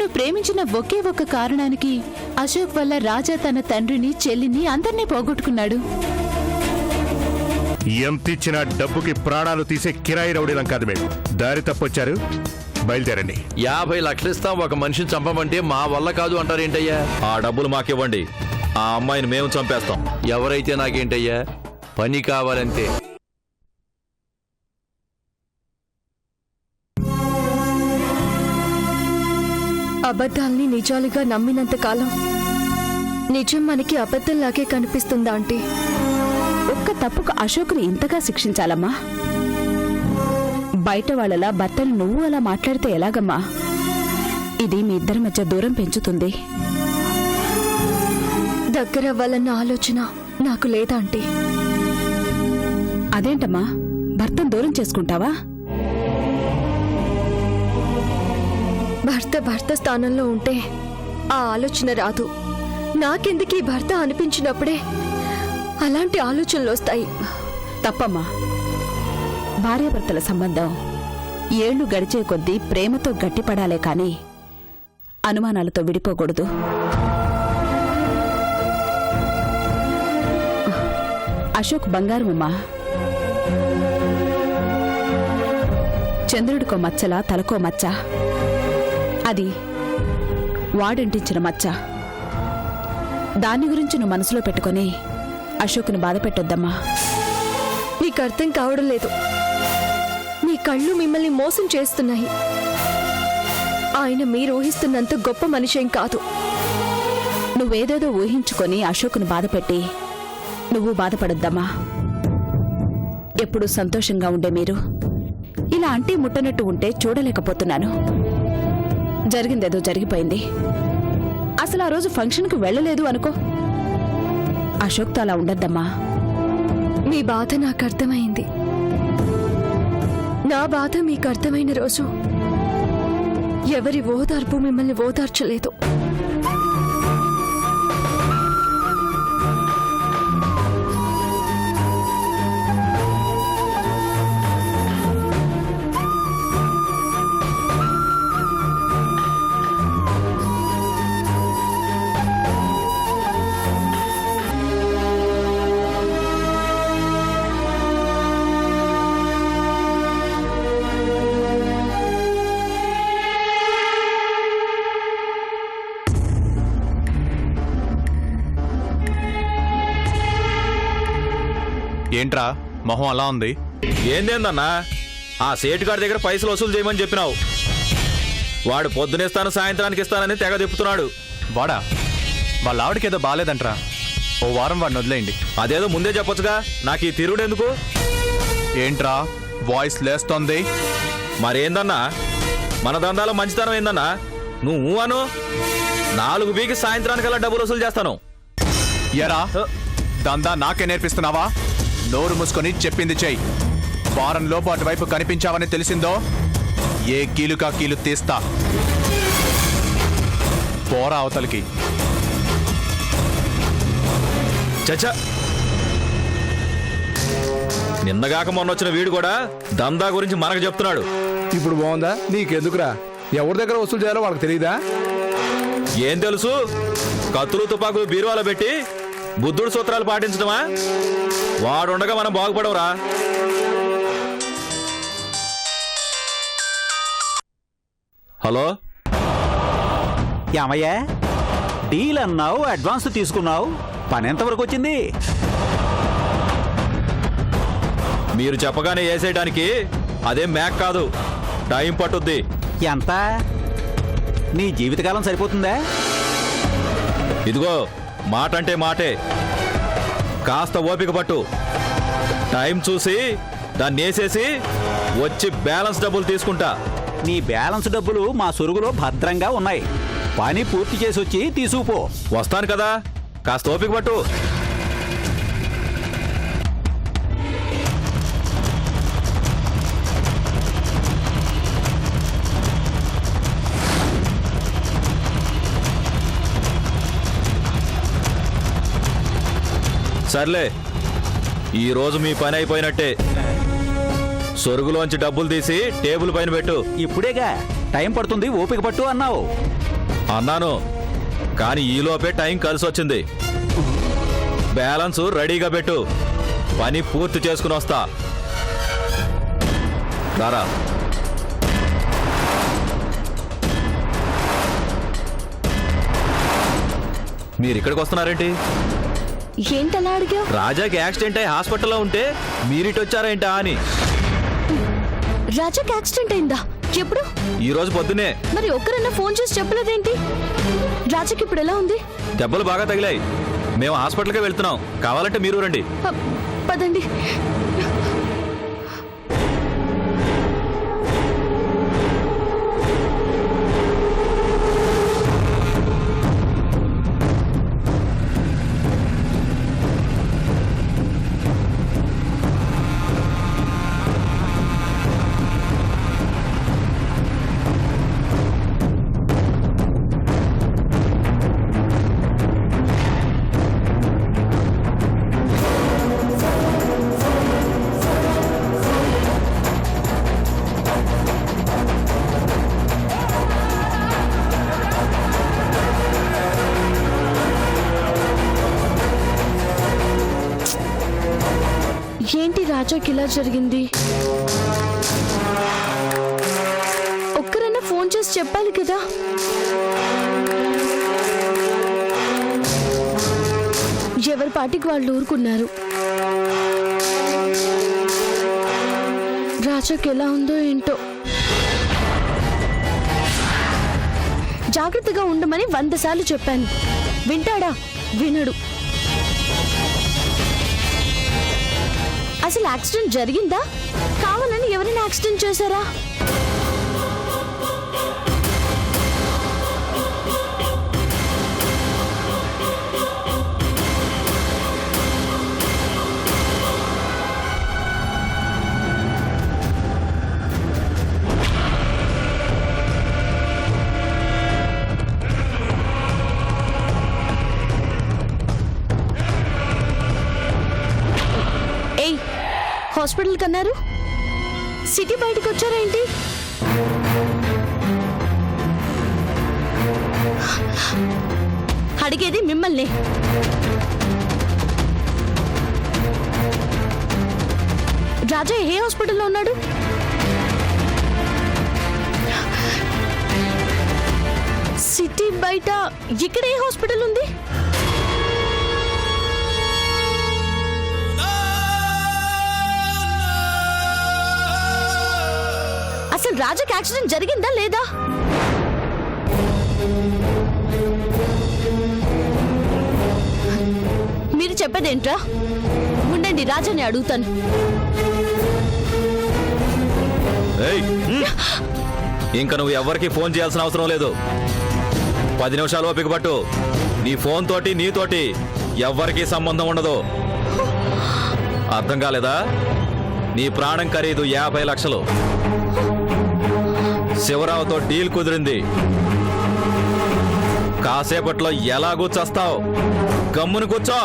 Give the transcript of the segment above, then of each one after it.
తను ప్రేమించిన ఒకే ఒక్క కారణానికి అశోక్ వల్ల రాజా తన తండ్రిని, చెల్లిని అందర్నీ పోగొట్టుకున్నాడు. ఎంతిచ్చిన డబ్బుకి ప్రాణాలు తీసే కిరాయి రౌడీలం కాదు మేము. దారి తప్పొచ్చారు, బయలుదేరండి. 50 లక్షలు ఇస్తాం ఒక మనిషిని చంపమంటే మా వల్ల కాదు అంటారేంటయ్యా? ఆ డబ్బులు మాకివ్వండి, ఆ అమ్మాయిని మేము చంపేస్తాం. ఎవరైతే నాకేంటయ్యా, పని కావాలంతే. అబద్ధాల్ని నిజాలుగా నమ్మినంత కాలం నిజం మనకి అబద్ధంలాగే కనిపిస్తుందా ఆంటీ? ఒక్క తప్పుకు అశోక్ని ఇంతగా శిక్షించాలమ్మా? బయట వాళ్ళలా భర్తలు నువ్వు అలా మాట్లాడితే ఎలాగమ్మా? ఇది మీ ఇద్దరి మధ్య దూరం పెంచుతుంది. దగ్గరవ్వాలన్న ఆలోచన నాకు లేదా ఆంటీ? అదేంటమ్మా, భర్తను దూరం చేసుకుంటావా? భర్త స్థానంలో ఉంటే ఆ ఆలోచన రాదు. నాకెందుకు ఈ భర్త అనిపించినప్పుడే అలాంటి ఆలోచనలు వస్తాయి. తప్పమ్మా. భార్యాభర్తల సంబంధం ఏళ్లు గడిచే కొద్దీ ప్రేమతో గట్టిపడాలే కాని అనుమానాలతో విడిపోకూడదు. అశోక్ బంగారమమ్మా. చంద్రుడికో మచ్చలా తలకో మచ్చ. అది వాడంటించిన మచ్చ. దాని గురించి నువ్వు మనసులో పెట్టుకొని అశోక్ని బాధ పెట్టొద్దమ్మా. మీకు అర్థం కావడం లేదు. మీ కళ్ళు మిమ్మల్ని మోసం చేస్తున్నాయి. ఆయన మీరు ఊహిస్తున్నంత గొప్ప మనిషేం కాదు. నువ్వేదేదో ఊహించుకొని అశోక్ను బాధపెట్టి నువ్వు బాధపడొద్దమ్మా. ఎప్పుడూ సంతోషంగా ఉండే మీరు ఇలా అంటీ ముట్టనట్టు ఉంటే చూడలేకపోతున్నాను. జరిగిందేదో జరిగిపోయింది. అసలు ఆ రోజు ఫంక్షన్కు వెళ్ళలేదు అనుకో. అశోక్తో అలా ఉండద్దమ్మా. మీ బాధ నాకు అర్థమైంది. నా బాధ మీకు అర్థమైన రోజు ఎవరి ఓదార్పు మిమ్మల్ని ఓదార్చలేదు. ఏంట్రా మొహం అలా ఉంది? ఏందేందన్నా, ఆ సేటుగాడి దగ్గర పైసలు వసూలు చేయమని చెప్పినావు. వాడు పొద్దునేస్తాను సాయంత్రానికి ఇస్తానని తెగ తిప్పుతున్నాడు. వాడా? వాళ్ళ ఆవిడకేదో బాలేదంట్రా. ఓ వారం వాడిని వదిలేయండి. అదేదో ముందే చెప్పొచ్చుగా, నాకు ఈ తిరుగుడెందుకు? ఏంట్రా వాయిస్ లేస్తోంది? మరేందన్నా, మన దందాలో మంచితనం ఏందన్నా? నువ్వు అను 4 వీకి సాయంత్రానికల్లా డబ్బులు వసూలు చేస్తాను. ఎరా దందా నాకే నేర్పిస్తున్నావా? నోరు మూసుకొని చెప్పింది చెయ్యి. వారంలోపు అటువైపు కనిపించావని తెలిసిందో ఏ కీలుకా కీలు తీస్తా. పోరా అవతలికి. చచ్చా, నిన్నగాక మొన్న వచ్చిన వీడు కూడా దందా గురించి మనకు చెప్తున్నాడు. ఇప్పుడు బాగుందా? నీకెందుకురా? ఎవరి దగ్గర వసూలు చేయాలో వాళ్ళకి తెలియదా? ఏం తెలుసు? కత్తులు తుపాకులు బీరువాలో పెట్టి బుద్ధుడు సూత్రాలు పాటించడమా? వాడుండగా మనం బాగుపడవురా. హలో, ఏమయ్యా, డీల్ అన్నావు, అడ్వాన్స్ తీసుకున్నావు, పని ఎంతవరకు వచ్చింది? మీరు చెప్పగానే వేసేయడానికి అదేం మ్యాక్ కాదు, టైం పట్టుద్ది. ఎంత? నీ జీవితకాలం సరిపోతుందా? ఇదిగో, మాట అంటే మాటే, కాస్త ఓపిక పట్టు. టైం చూసి దాన్ని వేసేసి వచ్చి బ్యాలెన్స్ డబ్బులు తీసుకుంటా. నీ బ్యాలెన్స్ డబ్బులు మా సొరుగులో భద్రంగా ఉన్నాయి. పని పూర్తి చేసి వచ్చి తీసుకుపో. వస్తాను కదా, కాస్త ఓపిక పట్టు. సర్లే, ఈరోజు మీ పని అయిపోయినట్టే. సొరుగులోంచి డబ్బులు తీసి టేబుల్ పైన పెట్టు. ఇప్పుడేగా టైం పడుతుంది, ఓపిక పట్టు అన్నావు. అన్నాను, కానీ ఈలోపే టైం కలిసి వచ్చింది. బ్యాలెన్స్ రెడీగా పెట్టు, పని పూర్తి చేసుకుని వస్తా. రారా. మీరు ఇక్కడికి వస్తున్నారేంటి? ఏంటలా అడిగా? రాజాకి యాక్సిడెంట్ అయి హాస్పిటల్లో ఉంటే మీరిటి వచ్చారేంటా అని. రాజాకి యాక్సిడెంట్ అయిందా? ఎప్పుడు? ఈ రోజు పొద్దునే. మరి ఒక్కరన్నా ఫోన్ చేసి చెప్పలేదేంటి? రాజాకి ఇప్పుడు ఎలా ఉంది? దెబ్బలు బాగా తగిలాయి. మేము హాస్పిటల్కే వెళ్తున్నాం, కావాలంటే మీరు రండి. పదండి. ఏంటి రాజాకి ఇలా జరిగింది? ఒక్కరన్నా ఫోన్ చేసి చెప్పాలి కదా. ఎవరి పాటికి వాళ్ళు ఊరుకున్నారు. రాజాకి ఎలా ఉందో ఏంటో. జాగ్రత్తగా ఉండమని 100 సార్లు చెప్పాను. వింటాడా? వినడు. అసలు యాక్సిడెంట్ జరిగిందా? కావాలని ఎవరైనా యాక్సిడెంట్ చేశారా? హాస్పిటల్ కన్నారు, సిటీ బయటకు వచ్చారా ఏంటి? అడిగేది మిమ్మల్ని. రాజా ఏ హాస్పిటల్లో ఉన్నాడు? సిటీ బయట ఇక్కడ ఏ హాస్పిటల్ ఉంది? అసలు రాజాకి యాక్సిడెంట్ జరిగిందా లేదా? మీరు చెప్పేదేంట్రా? ఉండండి, రాజాని అడుగుతాను. ఇంకా నువ్వు ఎవరికి ఫోన్ చేయాల్సిన అవసరం లేదు. 10 నిమిషాలు ఓపిక పట్టు. నీ ఫోన్ తోటి నీతోటి ఎవ్వరికీ సంబంధం ఉండదు. అర్థం కాలేదా? నీ ప్రాణం ఖరీదు 50 లక్షలు. శివరావుతో డీల్ కుదిరింది. కాసేపట్లో ఎలా కూర్చొస్తావు? గమ్మును కూర్చో.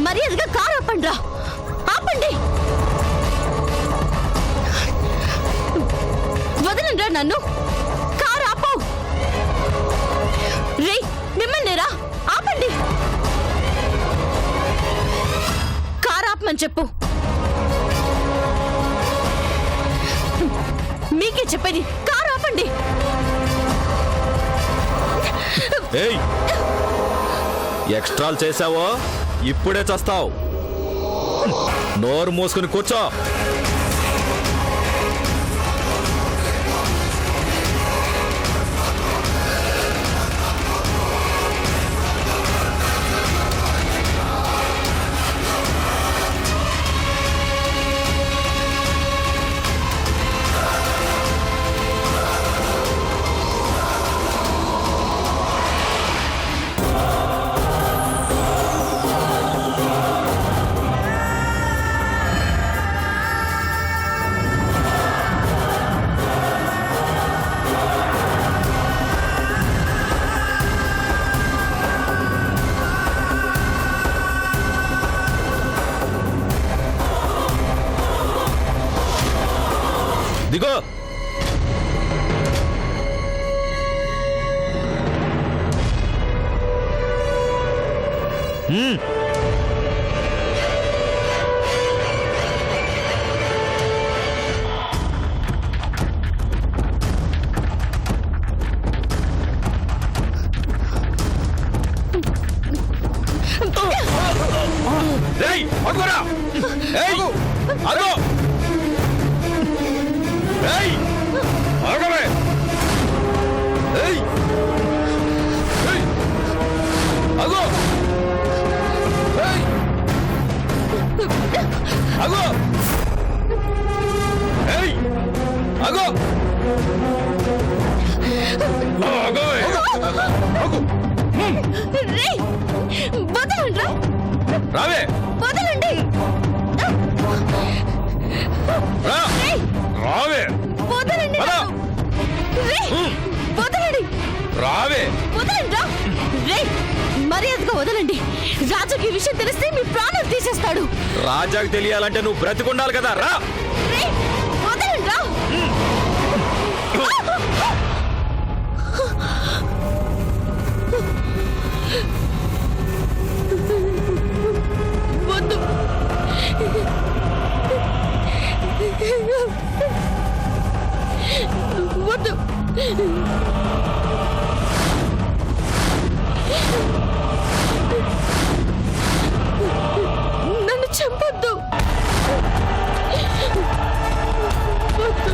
మర్యాదగా కారు ఆపండి రా. ఆపండి. వదలండి రా నన్ను. కారు ఆపు. రే మిమ్మల్ని రా. ఆపండి. కారు ఆపమని చెప్పు. మీకే చెప్పేది, కారు ఆపండి. ఎక్స్ట్రాలు చేసావో ఇప్పుడే చస్తావు. నోరు మూసుకుని కూర్చో. దిగో. రేయ్, పట్టుకోరా. ఏయ్, అదో. ఏయ్, ఆగవే. ఏయ్, ఏయ్, అగో. ఏయ్, అగో. ఏయ్, అగో. ఆగవే. అగో. రేయ్, వదలండ్రా. రావే. వదలండి. రా. రేయ్, రావే. వదలండి పద. నన్ను. రేయ్, వదలండి. రావే. వదలండ్రా. రేయ్, మర్యాదగా వదలండి. రాజుకి ఈ విషయం తెలిస్తే మీ ప్రాణం తీసేస్తాడు. రాజాకు తెలియాలంటే నువ్వు బ్రతికుండాలి కదా. రా. రేయ్, వదలండ్రా. వద్దు. వద్దు. నన్ను చంపొద్దు. వద్దు.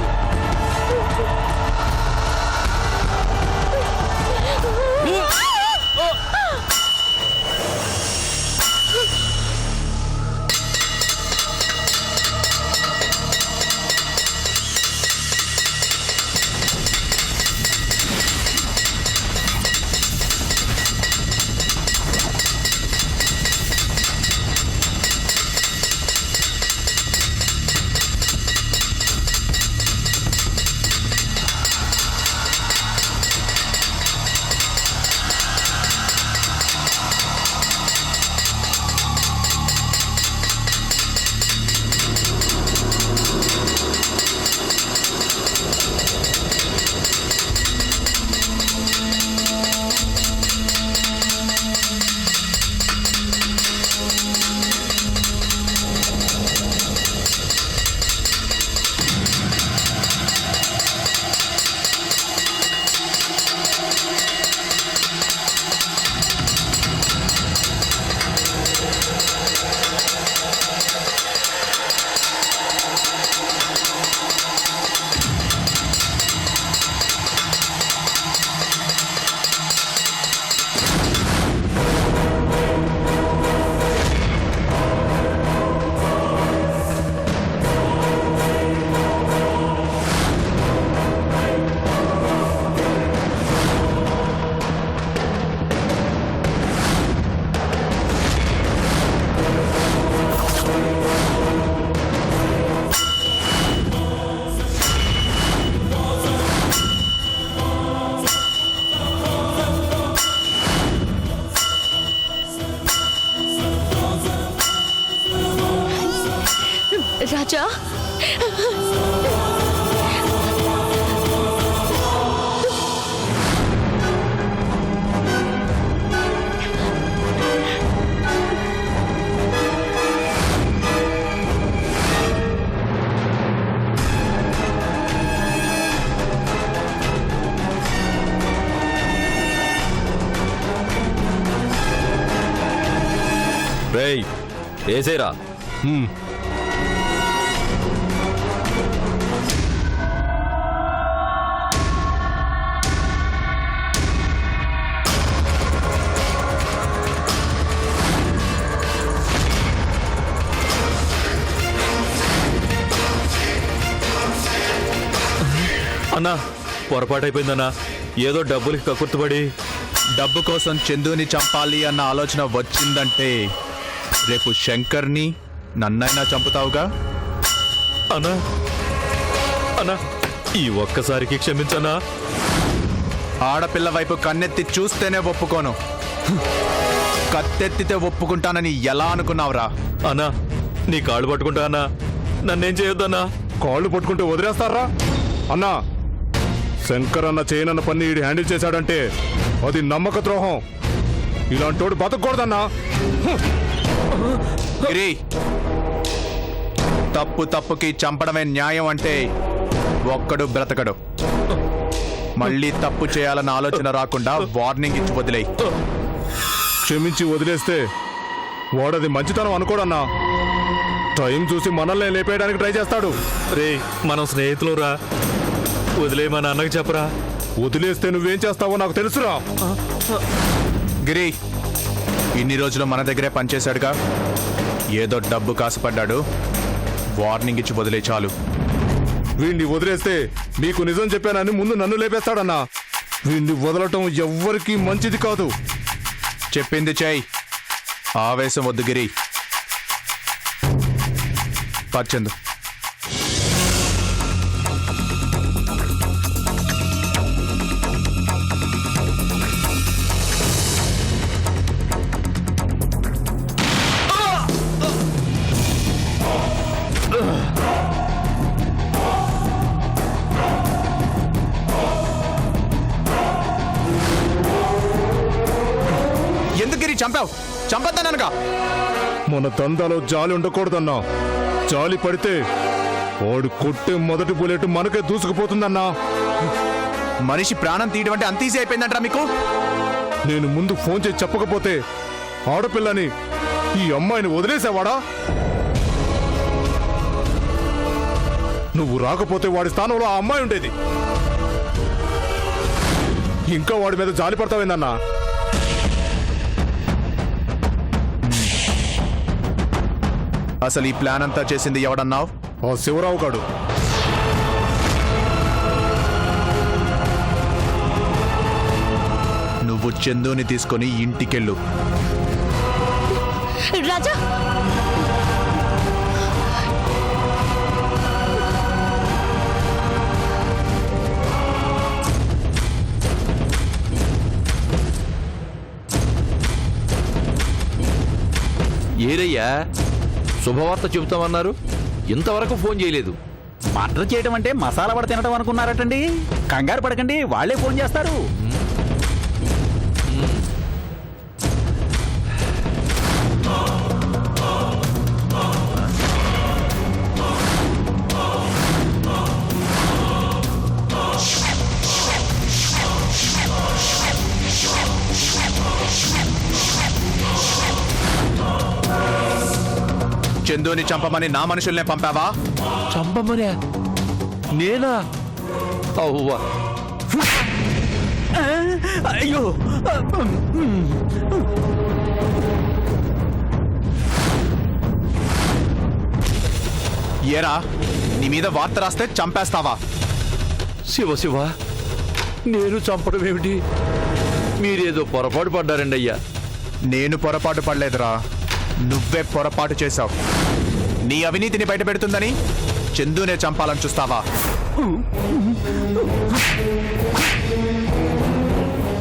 రాజా, రేయ్, ఏసేరా. అన్నా, పొరపాటైపోయిందన్నా. ఏదో డబ్బులకి కక్కుర్తుపడి. డబ్బు కోసం చందుని చంపాలి అన్న ఆలోచన వచ్చిందంటే రేపు శంకర్ని నన్నైనా చంపుతావుగా. అన్నా, అన్నా, ఈ ఒక్కసారికి క్షమించన్నా. ఆడపిల్ల వైపు కన్నెత్తి చూస్తేనే ఒప్పుకోను. కత్తెత్తితే ఒప్పుకుంటానని ఎలా అనుకున్నావురా? అన్నా, నీ కాళ్ళు పట్టుకుంటా అన్నా. నన్నేం చేయొద్దన్నా. కాళ్ళు పట్టుకుంటే వదిలేస్తారా అన్నా? శంకర్ అన్న చేయనన్న పని ఈడు హ్యాండిల్ చేశాడంటే అది నమ్మక ద్రోహం. ఇలాంటోడు బతకూడదన్నా. గిరి, తప్పుకి చంపడమే న్యాయం అంటే ఒక్కడు బ్రతకడు. మళ్ళీ తప్పు చేయాలన్న ఆలోచన రాకుండా వార్నింగ్ ఇచ్చి వదిలేయి. క్షమించి వదిలేస్తే వాడది మంచితనం అనుకోడన్నా. టైం చూసి మనల్ని లేపేయడానికి ట్రై చేస్తాడు. రే, మనం స్నేహితులు రా, వదిలే మా నాన్నకి చెప్పరా. వదిలేస్తే నువ్వేం చేస్తావో నాకు తెలుసురా. గిరి, ఇన్ని రోజులు మన దగ్గరే పనిచేశాడుగా, ఏదో డబ్బు కాసుపడ్డాడు. వార్నింగ్ ఇచ్చి వదిలే చాలు. వీణ్ణి వదిలేస్తే మీకు నిజం చెప్పానని ముందు నన్ను లేపేస్తాడన్నా. వీణ్ణి వదలటం ఎవ్వరికీ మంచిది కాదు. చెప్పింది చేయి. ఆవేశం వద్దు గిరి. పచ్చందు. ఎందుకు గిరి చంపావు? చంపొద్దనగా. మన దందాలో జాలి ఉండకూడదన్నా. జాలి పడితే వాడు కొట్టే మొదటి బుల్లెట్ మనకే దూసుకుపోతుందన్నా. మనిషి ప్రాణం తీయడం అంటే అంత ఈజీ అయిపోయిందంటారా మీకు? నేను ముందు ఫోన్ చేసి చెప్పకపోతే ఆడపిల్లని, ఈ అమ్మాయిని వదిలేసేవాడా? నువ్వు రాకపోతే వాడి స్థానంలో ఆ అమ్మాయి ఉండేది. ఇంకా వాడి మీద జాలి పడతావేందన్నా? అసలు ఈ ప్లాన్ అంతా చేసింది ఎవడన్నావు? ఆ శివరావు గాడు. నువ్వు చందుని తీసుకొని ఇంటికెళ్ళు. రాజా, ఏరయ్యా, శుభవార్త చెబుతామన్నారు, ఇంతవరకు ఫోన్ చేయలేదు. మర్డర్ చేయడం అంటే మసాలా వడ తినడం అనుకున్నారటండి. కంగారు పడకండి, వాళ్ళే ఫోన్ చేస్తారు. చందుని చంపమని నా మనుషుల్నే పంపావా? చంపమనే నేనా? అవ్వా, అయ్యో, ఏరా, నీ మీద వార్త రాస్తే చంపేస్తావా? శివ శివ, నేను చంపడం ఏమిటి? మీరేదో పొరపాటు పడ్డారండి అయ్యా. నేను పొరపాటు పడలేదురా, నువ్వే పొరపాటు చేశావు. నీ అవినీతిని బయట పెడుతుందని చందునే చంపాలని చూస్తావా?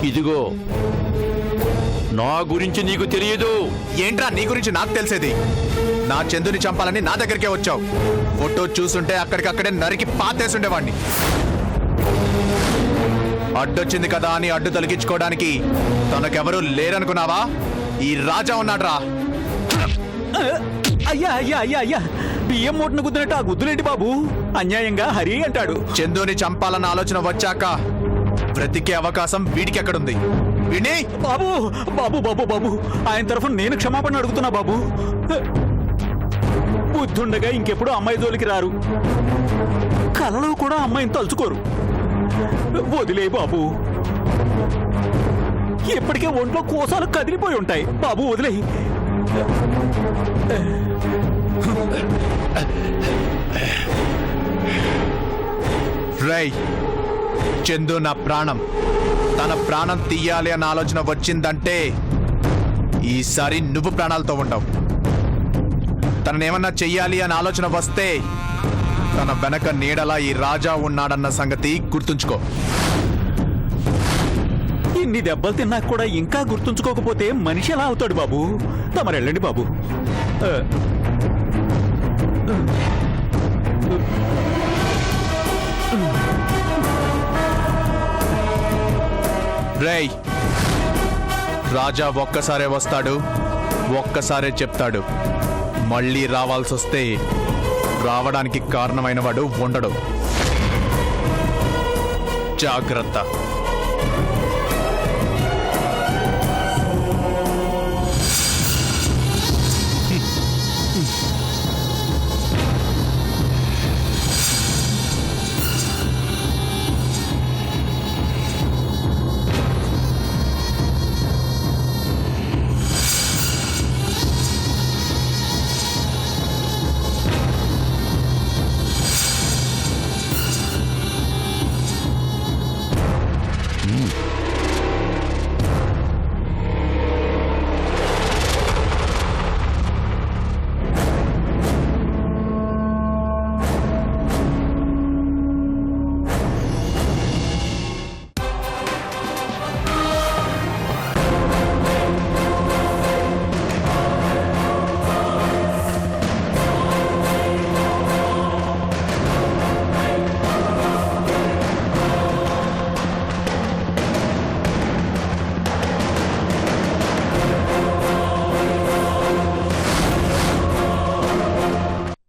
ఇదిగో, నా గురించి నీకు తెలియదు. ఏంట్రా నీ గురించి నాకు తెలిసేది? నా చందుని చంపాలని నా దగ్గరికే వచ్చావు. ఫోటో చూసుంటే అక్కడికక్కడే నరికి పాతేసుండేవాణ్ణి. అడ్డొచ్చింది కదా అని అడ్డు తొలగించుకోవడానికి తనకెవరూ లేరనుకున్నావా? ఈ రాజా ఉన్నాడ్రా. అయ్యా అయ్యా అయ్యా అయ్యా, బియ్యం మూటను గుద్దినట్టు ఆ గుద్దులేంటి బాబు? అన్యాయంగా హరి అంటాడు. చందుని చంపాలన్న ఆలోచన వచ్చాక బ్రతికే అవకాశం వీడికి ఎక్కడుంది? వీడిని బాబు బాబు బాబు బాబు, ఆయన తరఫున నేను క్షమాపణ అడుగుతున్నా బాబు. బుద్ధుండగా ఇంకెప్పుడు అమ్మాయి జోలికి రారు, కలలో కూడా అమ్మాయిని తలుచుకోరు. వదిలే బాబు, ఇప్పటికే ఒంట్లో కోసాలు కదిలిపోయి ఉంటాయి. బాబు వదిలే. రేయ్, చందు నా ప్రాణం. తన ప్రాణం తీయాలి అన్న ఆలోచన వచ్చిందంటే ఈసారి నువ్వు ప్రాణాలతో ఉండవు. తననేమన్నా చెయ్యాలి అన్న ఆలోచన వస్తే తన వెనక నీడలా ఈ రాజా ఉన్నాడన్న సంగతి గుర్తుంచుకో. ఇన్ని దెబ్బలు తిన్నాక కూడా ఇంకా గుర్తుంచుకోకపోతే మనిషి ఎలా అవుతాడు బాబు? తమరు వెళ్ళండి బాబు. రేయ్, రాజా ఒక్కసారే వస్తాడు, ఒక్కసారే చెప్తాడు. మళ్ళీ రావాల్సి వస్తే రావడానికి కారణమైన వాడు ఉండడు. జాగ్రత్త.